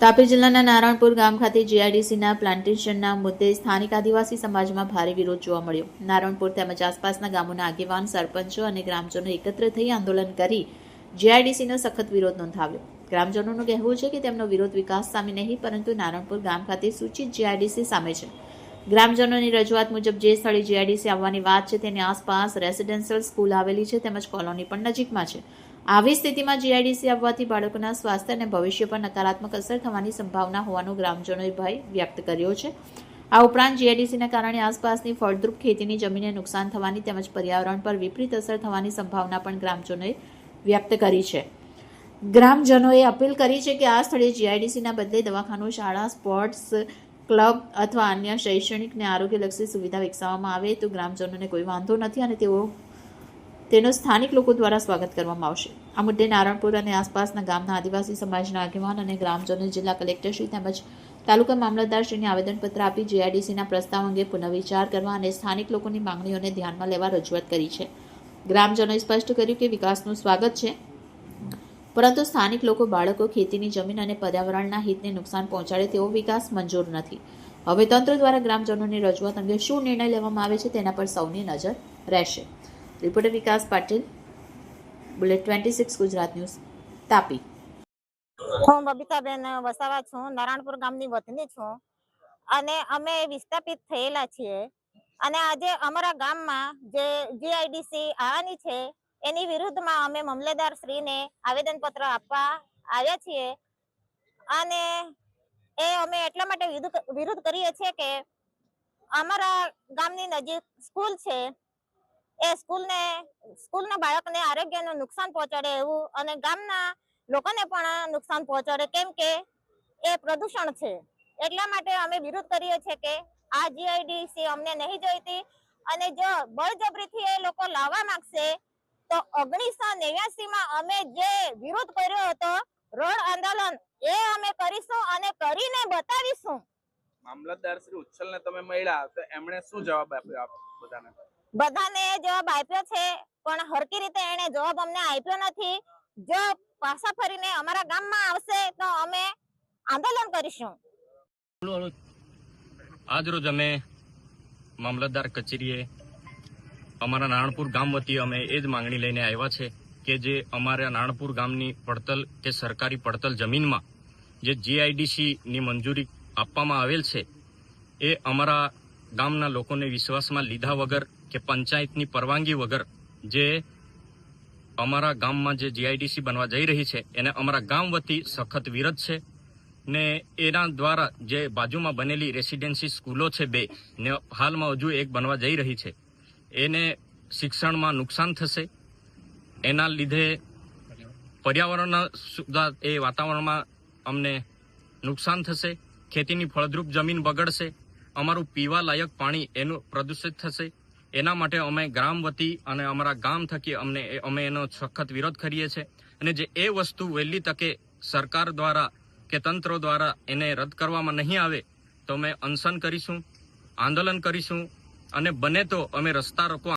તાપી જિલ્લાના નારણપુર ગામ ખાતે જીઆઈડીસીના પ્લાન્ટેશનના મુદ્દે સ્થાનિક આદિવાસી સમાજમાં ભારે વિરોધ જોવા મળ્યો. નારણપુર તેમજ આસપાસના ગામોના આગેવાન, સરપંચો અને ગ્રામજનો એકત્ર થઈ આંદોલન કરી જીઆઈડીસીનો સખત વિરોધ નોંધાવ્યો. ગ્રામજનોનું કહેવું છે કે તેમનો વિરોધ વિકાસ સામે નહીં પરંતુ નારણપુર ગામ ખાતે સૂચિત જીઆઈડીસી સામે છે. ગ્રામજનોની રજૂઆત મુજબ જે સ્થળે જીઆઈડીસી આવવાની વાત છે તેની આસપાસ રેસિડેન્શિયલ સ્કૂલ આવેલી છે તેમજ કોલોની પણ નજીકમાં છે. આવી સ્થિતિમાં જીઆઈડીસી આવવાથી બાળકોના સ્વાસ્થ્ય અને ભવિષ્ય પર નકારાત્મક અસર થવાની સંભાવના હોવાનો ગ્રામજનોએ ભય વ્યક્ત કર્યો છે. આ ઉપરાંત જીઆઈડીસીના કારણે આસપાસની ફળદ્રુપ ખેતીની જમીનને નુકસાન થવાની તેમજ પર્યાવરણ પર વિપરીત અસર થવાની સંભાવના પણ ગ્રામજનોએ વ્યક્ત કરી છે. ગ્રામજનોએ અપીલ કરી છે કે આ સ્થળે જીઆઈડીસીના બદલે દવાખાનું, શાળા, સ્પોર્ટ્સ ક્લબ અથવા અન્ય શૈક્ષણિક અને આરોગ્યલક્ષી સુવિધા વિકસાવવામાં આવે તો ગ્રામજનોને કોઈ વાંધો નથી અને તેનું સ્થાનિક લોકો દ્વારા સ્વાગત કરવામાં આવશે. આ મુદ્દે નારણપુર અને આસપાસના ગામના આદિવાસી સમાજના આગેવાન અને ગ્રામજનોએ જિલ્લા કલેક્ટરશ્રી તેમજ તાલુકા મામલતદારશ્રીને આવેદનપત્ર આપી જીઆઈડીસીના પ્રસ્તાવ અંગે પુનઃવિચાર કરવા અને સ્થાનિક લોકોની માંગણીઓને ધ્યાનમાં લેવા રજૂઆત કરી છે. ગ્રામજનોએ સ્પષ્ટ કર્યું કે વિકાસનું સ્વાગત છે પરંતુ સ્થાનિક લોકો, બાળકો, ખેતીની જમીન અને પર્યાવરણના હિતને નુકસાન પહોંચાડે તેવો વિકાસ મંજૂર નથી. હવે તંત્ર દ્વારા ગ્રામજનોની રજૂઆત અંગે શું નિર્ણય લેવામાં આવે છે તેના પર સૌની નજર રહેશે. રિપોર્ટર વિકાસ પાટીલ, બુલેટ 26 ગુજરાત ન્યૂઝ, તાપી. હું બબીતાબેન વસાવા છું, નારણપુર ગામની વતની છું અને અમે વિસ્થાપિત થયેલા છીએ અને આજે અમારા ગામમાં જે જીઆઈડીસી આવવાની છે એની વિરુદ્ધમાં અમે મામલેદાર શ્રીને આવેદનપત્ર આપવા આવ્યા છીએ અને એ અમે એટલા માટે વિરોધ કરીએ છીએ કે અમારા ગામની નજીક સ્કૂલ છે, એ સ્કૂલના બાળકને આરોગ્યનું નુકસાન પહોંચાડે એવું અને ગામના લોકોને પણ નુકસાન પહોંચાડે, કેમ કે એ પ્રદૂષણ છે. એટલા માટે અમે વિરોધ કરીએ છીએ કે આ જીઆઈડીસી અમને નહીં જોઈતી અને જો બળજબરીથી એ લોકો લાવવા માંગશે તો 1989માં અમે જે વિરોધ કર્યો હતો રોડ આંદોલન, એ અમે કરીશું અને કરીને બતાવીશું. મામલતદાર શ્રી ઉચ્છલને તમે મળ્યા તો એમણે શું જવાબ આપ્યો? બધાને જવાબ આપ્યો છે પણ હરકી રીતે એને જવાબ અમને આપ્યો નથી. જો પાછા ફરીને અમારા ગામમાં આવશે તો અમે આંદોલન કરીશું. આજ રોજ અમે મામલતદાર કચેરીએ અમારા નારણપુર ગામ વતી અમે એ જ માંગણી લઈને આવ્યા છે કે જે અમારા નારણપુર ગામની પડતલ કે સરકારી પડતલ જમીનમાં જે જીઆઈડીસીની મંજૂરી આપવામાં આવેલ છે એ અમારા ગામના લોકોને વિશ્વાસમાં લીધા વગર કે પંચાયતની પરવાનગી વગર જે અમારા ગામમાં જે જીઆઈડીસી બનવા જઈ રહી છે એને અમારા ગામ વતી સખત વિરોધ છે ને એના દ્વારા જે બાજુમાં બનેલી રેસિડેન્સી સ્કૂલો છે 2 ને હાલમાં હજુ એક બનવા જઈ રહી છે એને શિક્ષણમાં નુકસાન થશે. એના લીધે પર્યાવરણના સુધા એ વાતાવરણમાં અમને નુકસાન થશે, ખેતીની ફળદ્રુપ જમીન બગડશે, અમારું પીવા લાયક પાણી એનું પ્રદૂષિત થશે. એના માટે અમે ગ્રામ વતી અને અમારા ગામ થકી અમે એનો સખત વિરોધ કરીએ છીએ અને જે એ વસ્તુ વહેલી તકે સરકાર દ્વારા કે તંત્ર દ્વારા એને રદ કરવામાં નહીં આવે તો અમે અનશન કરીશું, આંદોલન કરીશું અને બને તો અમે રસ્તા રોકો